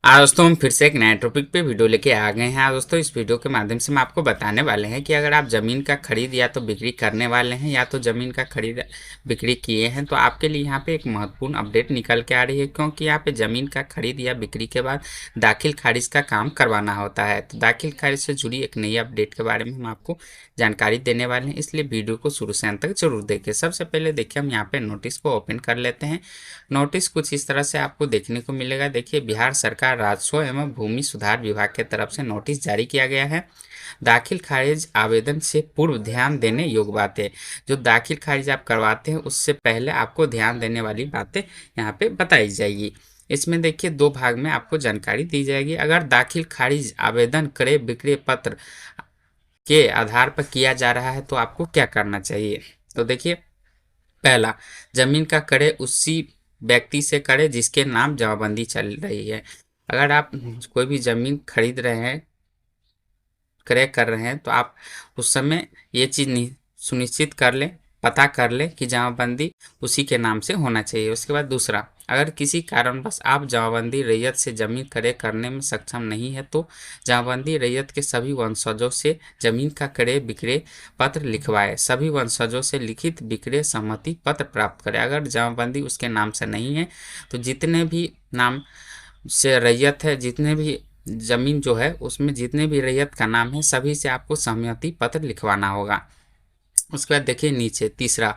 आज दोस्तों हम फिर से एक नए टॉपिक पे वीडियो लेके आ गए हैं। आज दोस्तों इस वीडियो के माध्यम से हम आपको बताने वाले हैं कि अगर आप ज़मीन का खरीद या तो बिक्री करने वाले हैं या तो ज़मीन का खरीद बिक्री किए हैं तो आपके लिए यहाँ पे एक महत्वपूर्ण अपडेट निकल के आ रही है, क्योंकि यहाँ पे ज़मीन का खरीद या बिक्री के बाद दाखिल खारिज का काम करवाना होता है। तो दाखिल खारिज से जुड़ी एक नई अपडेट के बारे में हम आपको जानकारी देने वाले हैं, इसलिए वीडियो को शुरू से अंत तक जरूर देखें। सबसे पहले देखिए हम यहाँ पे नोटिस को ओपन कर लेते हैं। नोटिस कुछ इस तरह से आपको देखने को मिलेगा। देखिए, बिहार सरकार राजस्व एवं भूमि सुधार विभाग की तरफ से नोटिस जारी किया गया है। दाखिल खारिज आवेदन से पूर्व ध्यान देने योग्य बातें। जो दाखिल खारिज आप करवाते हैं उससे पहले आपको ध्यान देने वाली बातें यहाँ पे बताई जाएगी। इसमें देखिए दो भाग में आपको जानकारी दी जाएगी। अगर दाखिल खारिज आवेदन क्रय विक्रय पत्र के आधार पर किया जा रहा है तो आपको क्या करना चाहिए। तो देखिए, पहला, जमीन का क्रय उसी व्यक्ति से करें जिसके नाम जमाबंदी चल रही है। अगर आप कोई भी जमीन खरीद रहे हैं, क्रय कर रहे हैं, तो आप उस समय ये चीज़ सुनिश्चित कर लें, पता कर लें कि जमाबंदी उसी के नाम से होना चाहिए। उसके बाद दूसरा, अगर किसी कारणवश आप जमाबंदी रैयत से जमीन क्रय करने में सक्षम नहीं है तो जमाबंदी रैयत के सभी वंशजों से जमीन का क्रय विक्रय पत्र लिखवाएं। सभी वंशजों से लिखित विक्रय सहमति पत्र प्राप्त करें। अगर जमाबंदी उसके नाम से नहीं है तो जितने भी नाम से रैयत है, जितने भी जमीन जो है उसमें जितने भी रैयत का नाम है सभी से आपको सहमति पत्र लिखवाना होगा। उसके बाद देखिए नीचे तीसरा,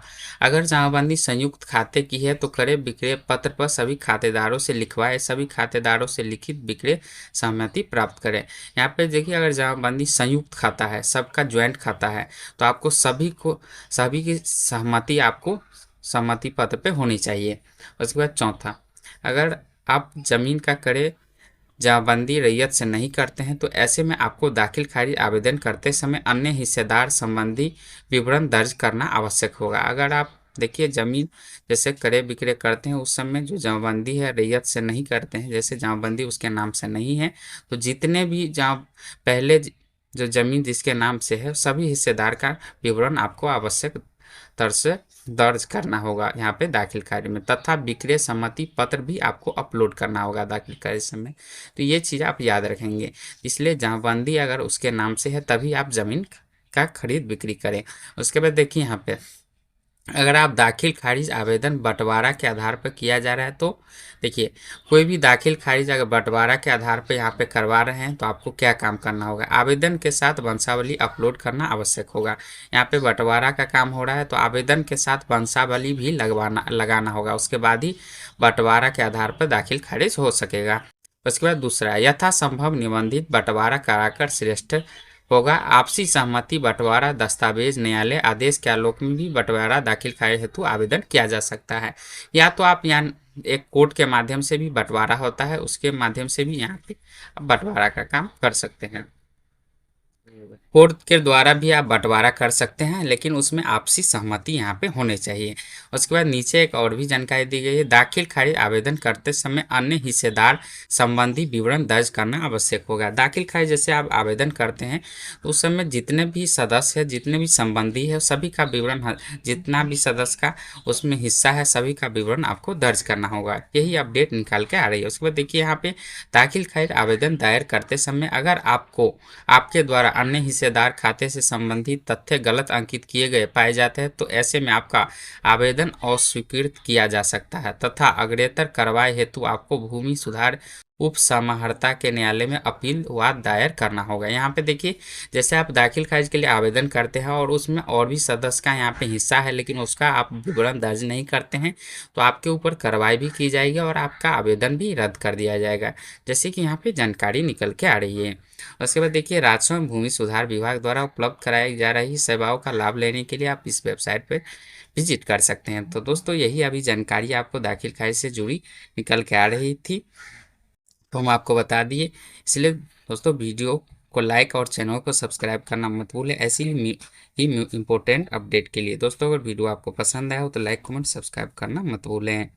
अगर जमाबंदी संयुक्त खाते की है तो क्रय विक्रय पत्र पर सभी खातेदारों से लिखवाए, सभी खातेदारों से लिखित विक्रय सहमति प्राप्त करें। यहाँ पे देखिए, अगर जमाबंदी संयुक्त खाता है, सबका ज्वाइंट खाता है, तो आपको सभी की सहमति आपको सहमति पत्र पे होनी चाहिए। उसके बाद चौथा, अगर आप जमीन का क्रय जमाबंदी रैयत से नहीं करते हैं तो ऐसे में आपको दाखिल खारिज आवेदन करते समय अन्य हिस्सेदार संबंधी विवरण दर्ज करना आवश्यक होगा। अगर आप देखिए जमीन जैसे क्रय विक्रय करते हैं उस समय जो जमाबंदी है रैयत से नहीं करते हैं, जैसे जमाबंदी उसके नाम से नहीं है, तो जितने भी पहले जो जमीन जिसके नाम से है सभी हिस्सेदार का विवरण आपको आवश्यक तर से दर्ज करना होगा यहाँ पे दाखिल कार्य में, तथा विक्रय सम्मति पत्र भी आपको अपलोड करना होगा दाखिल कार्य समय। तो ये चीज़ आप याद रखेंगे। इसलिए जमाबंदी अगर उसके नाम से है तभी आप जमीन का खरीद बिक्री करें। उसके बाद देखिए यहाँ पे, अगर आप दाखिल खारिज आवेदन बंटवारा के आधार पर किया जा रहा है तो देखिए, कोई भी दाखिल खारिज अगर बंटवारा के आधार पर यहाँ पे करवा रहे हैं तो आपको क्या काम करना होगा। आवेदन के साथ वंशावली अपलोड करना आवश्यक होगा। यहाँ पे बंटवारा का काम हो रहा है तो आवेदन के साथ वंशावली भी लगाना होगा। उसके बाद ही बंटवारा के आधार पर दाखिल खारिज हो सकेगा। उसके बाद दूसरा, यथासंभव निबंधित बंटवारा कराकर श्रेष्ठ होगा। आपसी सहमति बंटवारा दस्तावेज न्यायालय आदेश के आलोक में भी बंटवारा दाखिल खारिज हेतु आवेदन किया जा सकता है। या तो आप यहाँ एक कोर्ट के माध्यम से भी बंटवारा होता है, उसके माध्यम से भी यहाँ पे आप बंटवारा का काम कर सकते हैं। कोर्ट के द्वारा भी आप बंटवारा कर सकते हैं, लेकिन उसमें आपसी सहमति यहाँ पे होनी चाहिए। उसके बाद नीचे एक और भी जानकारी दी गई है, दाखिल खारिज आवेदन करते समय अन्य हिस्सेदार संबंधी विवरण दर्ज करना आवश्यक होगा। दाखिल खारिज जैसे आप आवेदन करते हैं तो उस समय जितने भी सदस्य है, जितने भी संबंधी है, सभी का विवरण, जितना भी सदस्य का उसमें हिस्सा है सभी का विवरण आपको दर्ज करना होगा। यही अपडेट निकाल के आ रही है। उसके बाद देखिए यहाँ पे, दाखिल खारिज आवेदन दायर करते समय अगर आपको आपके द्वारा अन्य हिस्सेदार खाते से संबंधित तथ्य गलत अंकित किए गए पाए जाते हैं तो ऐसे में आपका आवेदन अस्वीकृत किया जा सकता है, तथा अग्रेतर कार्रवाई हेतु आपको भूमि सुधार उप समाहर्ता के न्यायालय में अपील वाद दायर करना होगा। यहाँ पे देखिए, जैसे आप दाखिल खारिज के लिए आवेदन करते हैं और उसमें और भी सदस्य का यहाँ पे हिस्सा है लेकिन उसका आप विवरण दर्ज नहीं करते हैं तो आपके ऊपर कार्रवाई भी की जाएगी और आपका आवेदन भी रद्द कर दिया जाएगा, जैसे कि यहाँ पे जानकारी निकल के आ रही है। उसके बाद देखिए, राजस्व एवं भूमि सुधार विभाग द्वारा उपलब्ध कराई जा रही सेवाओं का लाभ लेने के लिए आप इस वेबसाइट पर विजिट कर सकते हैं। तो दोस्तों, यही अभी जानकारी आपको दाखिल खारिज से जुड़ी निकल के आ रही थी, तो हम आपको बता दिए। इसलिए दोस्तों, वीडियो को लाइक और चैनल को सब्सक्राइब करना मत भूलें ऐसी ही इम्पोर्टेंट अपडेट के लिए। दोस्तों, अगर वीडियो आपको पसंद आया हो तो लाइक कमेंट सब्सक्राइब करना मत भूलें।